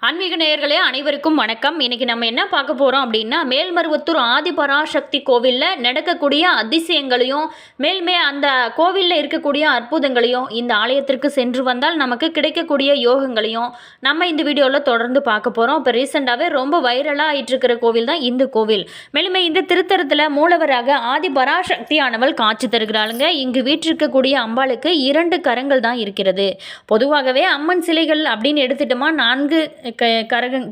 ஆன்மீக நேயர்களே அனைவருக்கும் வணக்கம். இன்னைக்கு நம்ம என்ன பார்க்க போறோம் அப்படின்னா, மேல்மருவத்தூர் ஆதிபராசக்தி கோவிலில் நடக்கக்கூடிய அதிசயங்களையும் மேல்மே அந்த கோவிலில் இருக்கக்கூடிய அற்புதங்களையும் இந்த ஆலயத்திற்கு சென்று வந்தால் நமக்கு கிடைக்கக்கூடிய யோகங்களையும் நம்ம இந்த வீடியோவில் தொடர்ந்து பார்க்க போகிறோம். இப்போ ரீசெண்டாகவே ரொம்ப வைரலாக ஆகிட்டு இருக்கிற கோவில் தான் இந்த கோவில். மேலுமே இந்த திருத்தலத்தில் மூலவராக ஆதிபராசக்தி ஆனவள் காட்சி தருகிறாளுங்க. இங்கு வீற்றிருக்கக்கூடிய அம்பாளுக்கு 2 கரங்கள் தான் இருக்கிறது. பொதுவாகவே அம்மன் சிலைகள் அப்படின்னு எடுத்துட்டோமா 4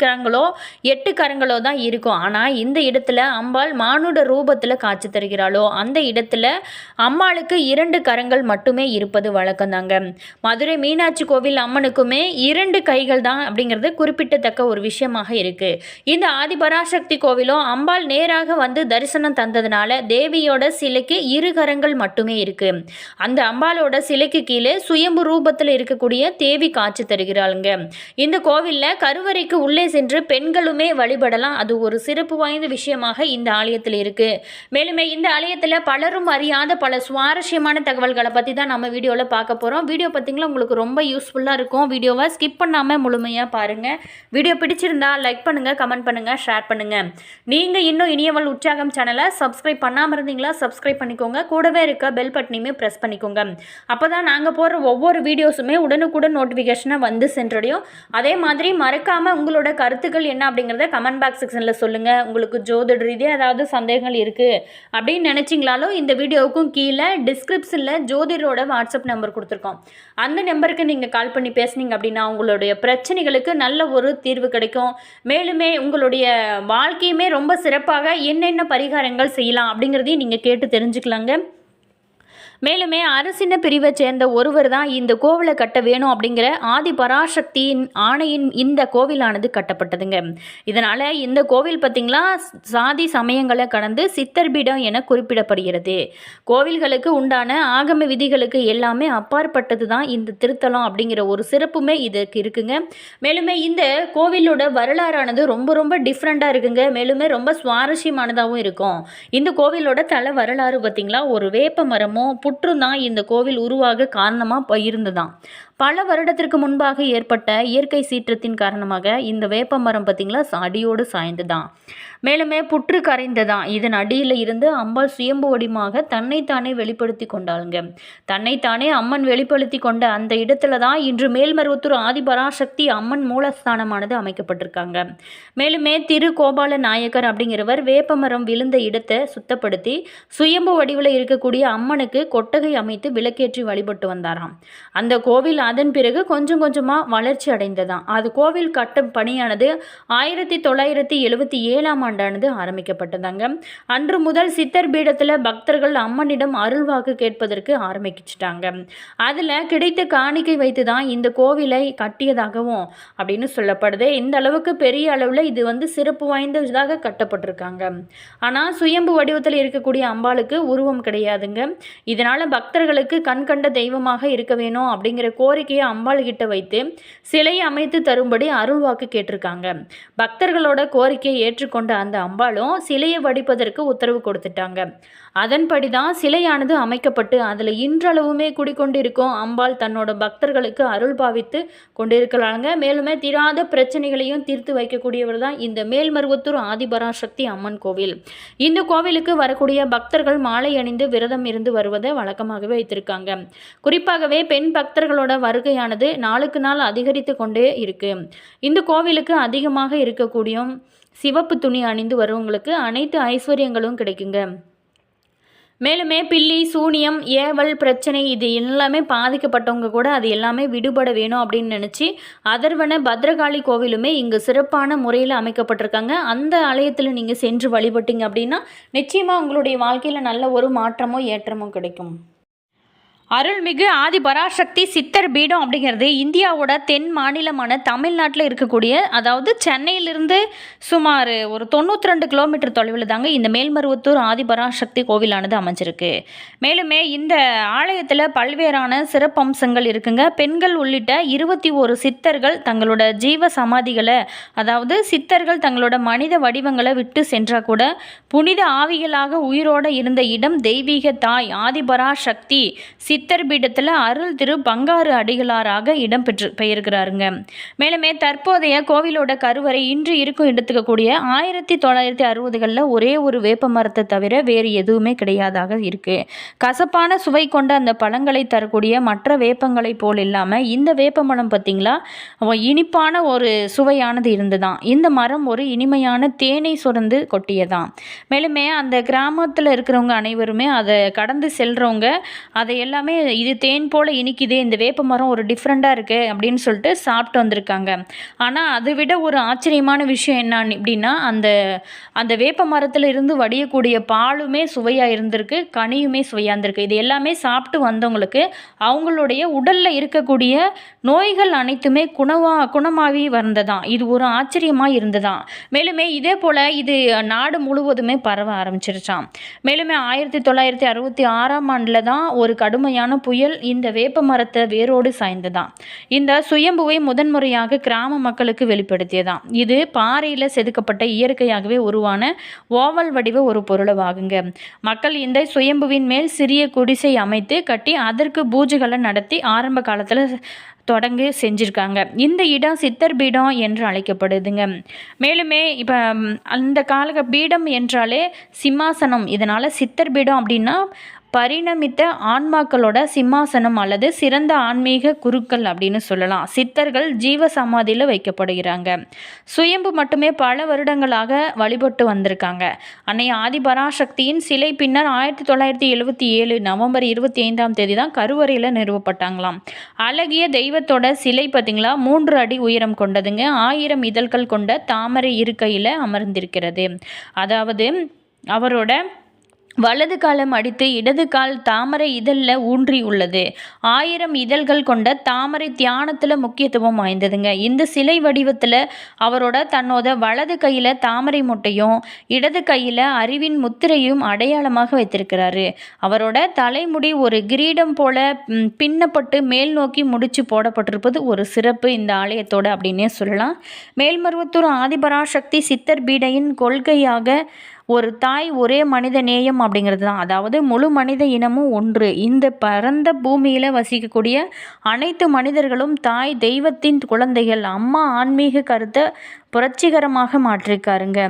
கரங்களோ 8 கரங்களோ தான் இருக்கும். ஆனால் இந்த இடத்துல அம்பாள் மானுட ரூபத்தில் காட்சி தருகிறாளோ அந்த இடத்துல அம்பாளுக்கு 2 கரங்கள் மட்டுமே இருப்பது வழக்கம் தாங்க. மதுரை மீனாட்சி கோவில் அம்மனுக்குமே 2 கைகள் தான் அப்படிங்கிறது குறிப்பிடத்தக்க ஒரு விஷயமாக இருக்கு. இந்த ஆதிபராசக்தி கோவிலும் அம்பாள் நேராக வந்து தரிசனம் தந்ததுனால தேவியோட சிலைக்கு 2 கரங்கள் மட்டுமே இருக்கு. அந்த அம்பாளோட சிலைக்கு கீழே சுயம்பு ரூபத்தில் இருக்கக்கூடிய தேவி காட்சி தருகிறாளுங்க. இந்த கோவிலில் கருவறைக்கு உள்ளே சென்று பெண்களுமே வழிபடலாம். அது ஒரு சிறப்பு வாய்ந்த விஷயமாக இந்த ஆலயத்தில் இருக்கு. மேலுமே இந்த ஆலயத்தில் பலரும் அறியாத பல சுவாரஸ்யமான தகவல்களை பற்றி தான் நம்ம வீடியோவில் பார்க்க போகிறோம். வீடியோ பார்த்தீங்களா உங்களுக்கு ரொம்ப யூஸ்ஃபுல்லாக இருக்கும். வீடியோவை ஸ்கிப் பண்ணாமல் முழுமையாக பாருங்கள். வீடியோ பிடிச்சிருந்தா லைக் பண்ணுங்கள், கமெண்ட் பண்ணுங்கள், ஷேர் பண்ணுங்கள். நீங்கள் இன்னும் இனியவள் உற்சாகம் சேனலை சப்ஸ்கிரைப் பண்ணாமல் இருந்தீங்களா சப்ஸ்கிரைப் பண்ணிக்கோங்க. கூடவே இருக்க பெல் பட்டனையுமே ப்ரெஸ் பண்ணிக்கோங்க. அப்போ தான் நாங்கள் போடுற ஒவ்வொரு வீடியோஸுமே உடனுக்குடன் நோட்டிஃபிகேஷனை வந்து சென்றடையும். அதே மாதிரி மறக்காமல் உங்களோட கருத்துக்கள் என்ன அப்படிங்கிறத கமெண்ட் பாக்ஸ் செக்ஷனில் சொல்லுங்கள். உங்களுக்கு ஜோதிட ரீதியாக ஏதாவது சந்தேகங்கள் இருக்குது அப்படின்னு நினச்சிங்களாலும் இந்த வீடியோவுக்கும் கீழே டிஸ்கிரிப்ஷனில் ஜோதிடரோட வாட்ஸ்அப் நம்பர் கொடுத்துருக்கோம். அந்த நம்பருக்கு நீங்கள் கால் பண்ணி பேசுனீங்க அப்படின்னா உங்களுடைய பிரச்சனைகளுக்கு நல்ல ஒரு தீர்வு கிடைக்கும். மேலுமே உங்களுடைய வாழ்க்கையுமே ரொம்ப சிறப்பாக என்னென்ன பரிகாரங்கள் செய்யலாம் அப்படிங்கிறதையும் நீங்கள் கேட்டு தெரிஞ்சுக்கலாங்க. மேலுமே அரசின பிரிவை சேர்ந்த ஒருவர் தான் இந்த கோவிலை கட்ட வேணும் அப்படிங்கிற ஆதிபராசக்தியின் ஆணையின் இந்த கோவிலானது கட்டப்பட்டதுங்க. இதனால் இந்த கோவில் பார்த்திங்களா சாதி சமயங்களை கடந்து சித்தர்பீடம் என குறிப்பிடப்படுகிறது. கோவில்களுக்கு உண்டான ஆகம விதிகளுக்கு எல்லாமே அப்பாற்பட்டது தான் இந்த திருத்தலம் அப்படிங்கிற ஒரு சிறப்புமே இதுக்கு இருக்குங்க. மேலுமே இந்த கோவிலோட வரலாறானது ரொம்ப ரொம்ப டிஃப்ரெண்ட்டாக இருக்குங்க. மேலுமே ரொம்ப சுவாரஸ்யமானதாகவும் இருக்கும். இந்த கோவிலோட தல வரலாறு பார்த்திங்களா ஒரு வேப்ப மரமும் புற்றும் தான் இந்த கோவில் உருவாக காரணமாக இருந்ததாம். பல வருடத்திற்கு முன்பாக ஏற்பட்ட இயற்கை சீற்றத்தின் காரணமாக இந்த வேப்ப மரம் பார்த்திங்களா அடியோடு சாய்ந்துதான். மேலுமே புற்று கரைந்ததான். இதன் அடியில் இருந்து அம்பாள் சுயம்பு வடிவமாக தன்னைத்தானே வெளிப்படுத்தி கொண்டாளுங்க. தன்னைத்தானே அம்மன் வெளிப்படுத்தி கொண்ட அந்த இடத்துல தான் இன்று மேல்மருவத்தூர் ஆதிபராசக்தி அம்மன் மூலஸ்தானமானது அமைக்கப்பட்டிருக்காங்க. மேலுமே திரு கோபால நாயக்கர் அப்படிங்கிறவர் வேப்பமரம் விழுந்த இடத்தை சுத்தப்படுத்தி சுயம்பு வடிவில் இருக்கக்கூடிய அம்மனுக்கு கொட்டகை அமைத்து விளக்கேற்றி வழிபட்டு வந்தாராம். அந்த கோவில் அதன் பிறகு கொஞ்சம் கொஞ்சமாக வளர்ச்சி அடைந்ததாம். அது கோவில் கட்டும் பணியானது 1977ஆம் ஆண்டானது ஆரம்பிக்கப்பட்டதாங்க. அன்று முதல் சித்தர் பீடத்தில் பக்தர்கள் அம்மனிடம் அருள்வாக்கு கேட்பதற்கு ஆரம்பிச்சிட்டாங்க. அதில் கிடைத்த காணிக்கை வைத்து தான் இந்த கோவிலை கட்டியதாகவும் அப்படின்னு சொல்லப்படுது. இந்த அளவுக்கு பெரிய அளவில் இது சிறப்பு வாய்ந்ததாக கட்டப்பட்டிருக்காங்க. ஆனால் சுயம்பு வடிவத்தில் இருக்கக்கூடிய அம்பாளுக்கு உருவம் கிடையாதுங்க. இதனால் பக்தர்களுக்கு கண்கண்ட தெய்வமாக இருக்க வேணும் அப்படிங்கிற கோரிக்கையை அம்பாள் கிட்ட வைத்து சிலையை அமைத்து தரும்படி அருள்வாக்கு கேட்டிருக்காங்க. பக்தர்களோட கோரிக்கையை ஏற்றுக்கொண்ட அந்த அம்பாளும் சிலையை வடிப்பதற்கு உத்தரவு கொடுத்துட்டாங்க. அதன்படி தான் சிலையானது அமைக்கப்பட்டு அதில் இன்றளவுமே குடிக்கொண்டிருக்கும் அம்பாள் தன்னோட பக்தர்களுக்கு அருள் பாவித்து கொண்டிருக்கிறாங்க. மேலுமே தீராத பிரச்சனைகளையும் தீர்த்து வைக்கக்கூடியவர் தான் இந்த மேல்மருவத்தூர் ஆதிபராசக்தி அம்மன் கோவில். இந்த கோவிலுக்கு வரக்கூடிய பக்தர்கள் மாலை அணிந்து விரதம் இருந்து வருவதை வழக்கமாகவே வைத்திருக்காங்க. குறிப்பாகவே பெண் பக்தர்களோட வருகையானது நாளுக்கு நாள் அதிகரித்து கொண்டே இருக்கு. இந்த கோவிலுக்கு அதிகமாக இருக்கக்கூடிய சிவப்பு துணி அணிந்து வருவங்களுக்கு அனைத்து ஐஸ்வர்யங்களும் கிடைக்குங்க. மேலுமே பில்லி சூனியம் ஏவல் பிரச்சனை இது எல்லாமே பாதிக்கப்பட்டவங்க கூட அது எல்லாமே விடுபட வேணும் அப்படின்னு நினச்சி அதர்வன பத்ரகாளி கோவிலுமே இங்கு சிறப்பான முறையில் அமைக்கப்பட்டிருக்காங்க. அந்த ஆலயத்தில் நீங்கள் சென்று வழிபட்டீங்க அப்படின்னா நிச்சயமாக உங்களுடைய வாழ்க்கையில் நல்ல ஒரு மாற்றமோ ஏற்றமோ கிடைக்கும். அருள்மிகு ஆதிபராசக்தி சித்தர் பீடம் அப்படிங்கிறது இந்தியாவோட தென் மாநிலமான தமிழ்நாட்டில் இருக்கக்கூடிய அதாவது சென்னையிலிருந்து சுமார் ஒரு 92 கிலோமீட்டர் தொலைவில் தாங்க இந்த மேல்மருவத்தூர் ஆதிபராசக்தி கோவிலானது அமைஞ்சிருக்கு. மேலுமே இந்த ஆலயத்தில் பல்வேறான சிறப்பம்சங்கள் இருக்குங்க. பெண்கள் உள்ளிட்ட 21 சித்தர்கள் தங்களோட ஜீவ சமாதிகளை அதாவது சித்தர்கள் தங்களோட மனித வடிவங்களை விட்டு சென்றால் கூட புனித ஆவிகளாக உயிரோடு இருந்த இடம் தெய்வீக தாய் ஆதிபராசக்தி சித்தர் பீடத்தில் அருள் திரு பங்காரு அடிகளாராக பெயர்கிறாருங்க. மேலுமே தற்போதைய கோவிலோட கருவறை இன்று இருக்கும் எடுத்துக்கக்கூடிய 1960களில் ஒரே ஒரு வேப்ப மரத்தை தவிர வேறு எதுவுமே கிடையாதாக இருக்கு. கசப்பான சுவை கொண்ட அந்த பழங்களை தரக்கூடிய மற்ற வேப்பங்களை போல் இல்லாமல் இந்த வேப்ப மரம் பார்த்தீங்களா இனிப்பான ஒரு சுவையானது இருந்துதான். இந்த மரம் ஒரு இனிமையான தேனை சுரந்து கொட்டியதான். மேலுமே அந்த கிராமத்தில் இருக்கிறவங்க அனைவருமே அதை கடந்து செல்றவங்க அதை எல்லாமே இது தேன் போல இனிக்குது, இந்த வேப்ப மரம் ஒரு டிஃப்ரெண்ட்டாக இருக்குது அப்படின்னு சொல்லிட்டு சாப்பிட்டு வந்திருக்காங்க. ஆனால் அதை விட ஒரு ஆச்சரியமான விஷயம் என்ன அப்படின்னா அந்த வேப்ப மரத்தில் இருந்து வடியக்கூடிய பாலுமே சுவையாக இருந்திருக்கு, கனியுமே சுவையாக இருந்திருக்கு. இது எல்லாமே சாப்பிட்டு வந்தவங்களுக்கு அவங்களுடைய உடலில் இருக்கக்கூடிய நோய்கள் அனைத்துமே குணமாகி வந்ததான். இது ஒரு ஆச்சரியமாக இருந்ததான். மேலுமே இதே போல் இது நாடு முழுவதுமே பரவ ஆரம்பிச்சிருச்சான். மேலுமே 1966ஆம் ஆண்டில் தான் ஒரு கடுமையான புயல் இந்த வேப்ப மரத்தை வேரோடு சாய்ந்ததான். இந்த சுயம்புவை முதன்முறையாக கிராம மக்களுக்கு வெளிப்படுத்தியதான். இது பாறையில் செதுக்கப்பட்ட இயற்கையாகவே உருவான ஓவல் வடிவ ஒரு பொருளவாகுங்க. மக்கள் இந்த சுயம்புவின் மேல் சிறிய குடிசை அமைத்து கட்டி அதற்கு பூஜைகளை நடத்தி ஆரம்ப காலத்தில் தொடங்கி செஞ்சுருக்காங்க. இந்த இடம் சித்தர் பீடம் என்று அழைக்கப்படுதுங்க. மேலுமே இப்போ அந்த கால பீடம் என்றாலே சிம்மாசனம், இதனால் சித்தர் பீடம் அப்படின்னா பரிணமித்த ஆன்மாக்களோட சிம்மாசனம் அல்லது சிறந்த ஆன்மீக குருக்கள் அப்படின்னு சொல்லலாம். சித்தர்கள் ஜீவ சமாதியில் வைக்கப்படுகிறாங்க. சுயம்பு மட்டுமே பல வருடங்களாக வழிபட்டு வந்திருக்காங்க. அன்னை ஆதிபராசக்தியின் சிலை பின்னர் 1977 நவம்பர் 25ஆம் தேதி தான் கருவறையில் நிறுவப்பட்டாங்களாம். அழகிய தெய்வத்தோட சிலை பார்த்திங்களா 3 அடி உயரம் கொண்டதுங்க. 1000 இதழ்கள் கொண்ட தாமரை இருக்கையில் அமர்ந்திருக்கிறது. அதாவது அவரோட வலது காலம் அடித்து இடது கால் தாமரை இதழில் ஊன்றி உள்ளது. 1000 இதழ்கள் கொண்ட தாமரை தியானத்தில் முக்கியத்துவம் வாய்ந்ததுங்க. இந்த சிலை வடிவத்தில் அவரோட தன்னோட வலது கையில் தாமரை மொட்டையும் இடது கையில் அறிவின் முத்திரையும் அடையாளமாக வைத்திருக்கிறாரு. அவரோட தலைமுடி ஒரு கிரீடம் போல பின்னப்பட்டு மேல் நோக்கி முடிச்சு போடப்பட்டிருப்பது ஒரு சிறப்பு இந்த ஆலயத்தோட அப்படின்னே சொல்லலாம். மேல்மருவத்தூர் ஆதிபராசக்தி சித்தர் பீடையின் கொள்கையாக ஒரு தாய் ஒரே மனித நேயம் அப்படிங்கிறது தான். அதாவது முழு மனித இனமும் ஒன்று. இந்த பரந்த பூமியில் வசிக்கக்கூடிய அனைத்து மனிதர்களும் தாய் தெய்வத்தின் குழந்தைகள். அம்மா ஆன்மீக கருத்தை புரட்சிகரமாக மாற்றிருக்காருங்க.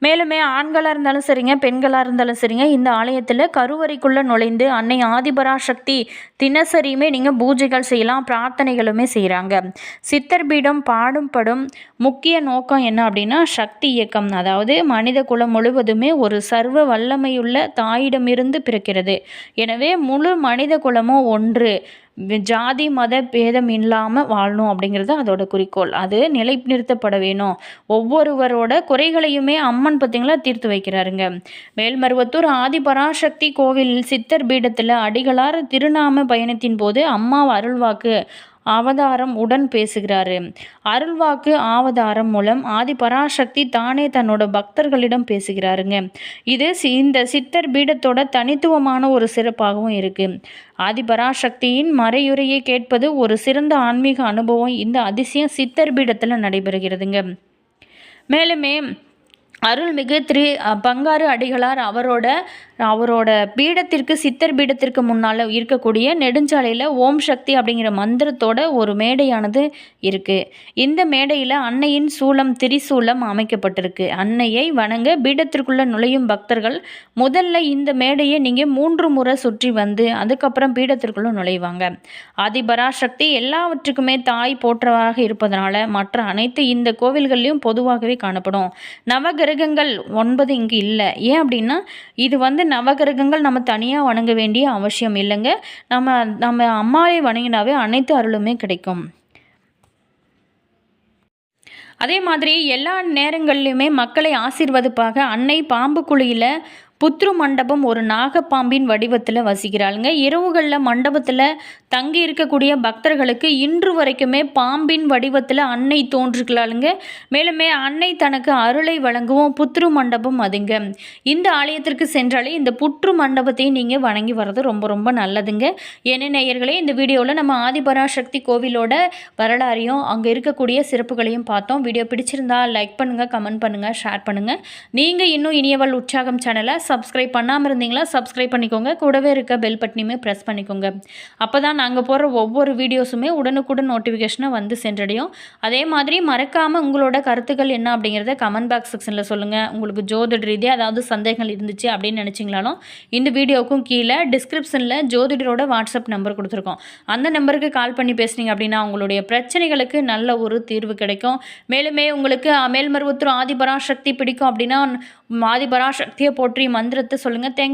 மேலுமே ஆண்களாக இருந்தாலும் சரிங்க, பெண்களாக இருந்தாலும் சரிங்க, இந்த ஆலயத்தில் கருவறைக்குள்ளே நுழைந்து அன்னை ஆதிபராசக்தி தினசரியுமே நீங்கள் பூஜைகள் செய்யலாம், பிரார்த்தனைகளுமே செய்கிறாங்க. சித்தர் பீடம் பாடும்படும் முக்கிய நோக்கம் என்ன அப்படின்னா சக்தி இயக்கம். அதாவது மனித குலம் முழுவதுமே ஒரு சர்வ வல்லமையுள்ள தாயிடமிருந்து பிறக்கிறது. எனவே முழு மனித குலமும் ஒன்று, ஜாதி மத பேதம் இல்லாமல் வாழணும் அப்படிங்கிறது அதோட குறிக்கோள். அது நிலைநிறுத்தப்பட வேணும். ஒவ்வொருவரோட குறைகளையுமே அம்மன் பார்த்திங்களா தீர்த்து வைக்கிறாருங்க. மேல்மருவத்தூர் ஆதிபராசக்தி கோவில் சித்தர் பீடத்தில் அடிகளார் திருநாம பயணத்தின் போது அம்மா அருள்வாக்கு அவதாரம் உடன் பேசுகிறாரு. அருள்வாக்கு அவதாரம் மூலம் ஆதிபராசக்தி தானே தன்னோட பக்தர்களிடம் பேசுகிறாருங்க. இது இந்த சித்தர் பீடத்தோட தனித்துவமான ஒரு சிறப்பாகவும் இருக்கு. ஆதிபராசக்தியின் மறையுரையை கேட்பது ஒரு சிறந்த ஆன்மீக அனுபவம் இந்த அதிசயம் சித்தர் பீடத்தில் நடைபெறுகிறதுங்க. மேலுமே அருள்மிகு பங்காரு அடிகளார் அவரோட பீடத்திற்கு சித்தர் பீடத்திற்கு முன்னால் இருக்கக்கூடிய நெடுஞ்சாலையில் ஓம் சக்தி அப்படிங்கிற மந்திரத்தோட ஒரு மேடையானது இருக்குது. இந்த மேடையில் அன்னையின் சூலம் திரிசூலம் அமைக்கப்பட்டிருக்கு. அன்னையை வணங்க பீடத்திற்குள்ளே நுழையும் பக்தர்கள் முதல்ல இந்த மேடையை நீங்கள் 3 முறை சுற்றி வந்து அதுக்கப்புறம் பீடத்திற்குள்ளே நுழைவாங்க. ஆதிபராசக்தி எல்லாவற்றுக்குமே தாய் போற்றவாக இருப்பதனால மற்ற அனைத்து இந்த கோவில்கள்லையும் பொதுவாகவே காணப்படும். நவகிரகங்கள் 9 இங்கு இல்லை. ஏன் அப்படின்னா இது நவகிரகங்கள் நம்ம தனியாக வணங்க வேண்டிய அவசியம் இல்லைங்க. நம்ம அம்மாவை வணங்கினாவே அனைத்து அருளுமே கிடைக்கும். அதே மாதிரி எல்லா நேரங்கள்லையுமே மக்களை ஆசீர்வதிப்பாக அன்னை பாம்பு குழியில் புத்ரு மண்டபம் ஒரு நாகப்பாம்பின் வடிவத்தில் வசிக்கிறாளுங்க. இரவுகளில் மண்டபத்தில் தங்கி இருக்கக்கூடிய பக்தர்களுக்கு இன்று வரைக்குமே பாம்பின் வடிவத்தில் அன்னை தோன்றுகிறாளுங்க. மேலுமே அன்னை தனக்கு அருளை வழங்குவோம் புத்ரு மண்டபம் அதுங்க. இந்த ஆலயத்திற்கு சென்றாலே இந்த புற்று மண்டபத்தை நீங்கள் வணங்கி வர்றது ரொம்ப ரொம்ப நல்லதுங்க. என்ன நேயர்களே, இந்த வீடியோவில் நம்ம ஆதிபராசக்தி கோவிலோட வரலாறையும் அங்கே இருக்கக்கூடிய சிறப்புகளையும் பார்த்தோம். வீடியோ பிடிச்சிருந்தா லைக் பண்ணுங்கள், கமெண்ட் பண்ணுங்கள், ஷேர் பண்ணுங்கள். நீங்கள் இன்னும் இனியவள் உற்சாகம் சேனலை சப்ஸ்கிரைப் பண்ணாமல் இருந்தீங்களா சப்ஸ்கிரைப் பண்ணிக்கோங்க. கூடவே இருக்க பெல் பட்டனையுமே ப்ரெஸ் பண்ணிக்கோங்க. அப்போ தான் நாங்கள் போடுற ஒவ்வொரு வீடியோஸுமே உடனுக்குடன் நோட்டிஃபிகேஷனை வந்து சென்றடையும். அதே மாதிரி மறக்காமல் உங்களோட கருத்துக்கள் என்ன அப்படிங்கிறத கமெண்ட் பாக்ஸ் செக்ஷனில் சொல்லுங்கள். உங்களுக்கு ஜோதிட ரீதியாக ஏதாவது சந்தேகங்கள் இருந்துச்சு அப்படின்னு நினச்சிங்களாலும் இந்த வீடியோவுக்கும் கீழே டிஸ்கிரிப்ஷனில் ஜோதிடரோட வாட்ஸ்அப் நம்பர் கொடுத்துருக்கோம். அந்த நம்பருக்கு கால் பண்ணி பேசுனீங்க அப்படின்னா உங்களுடைய பிரச்சனைகளுக்கு நல்ல ஒரு தீர்வு கிடைக்கும். மேலுமே உங்களுக்கு மேல்மருவத்தூர் ஆதிபராசக்தி பிடிக்கும் அப்படின்னா ஆதிபராசக்தியை போற்றி மந்திரத்தை சொல்லுங்கள்.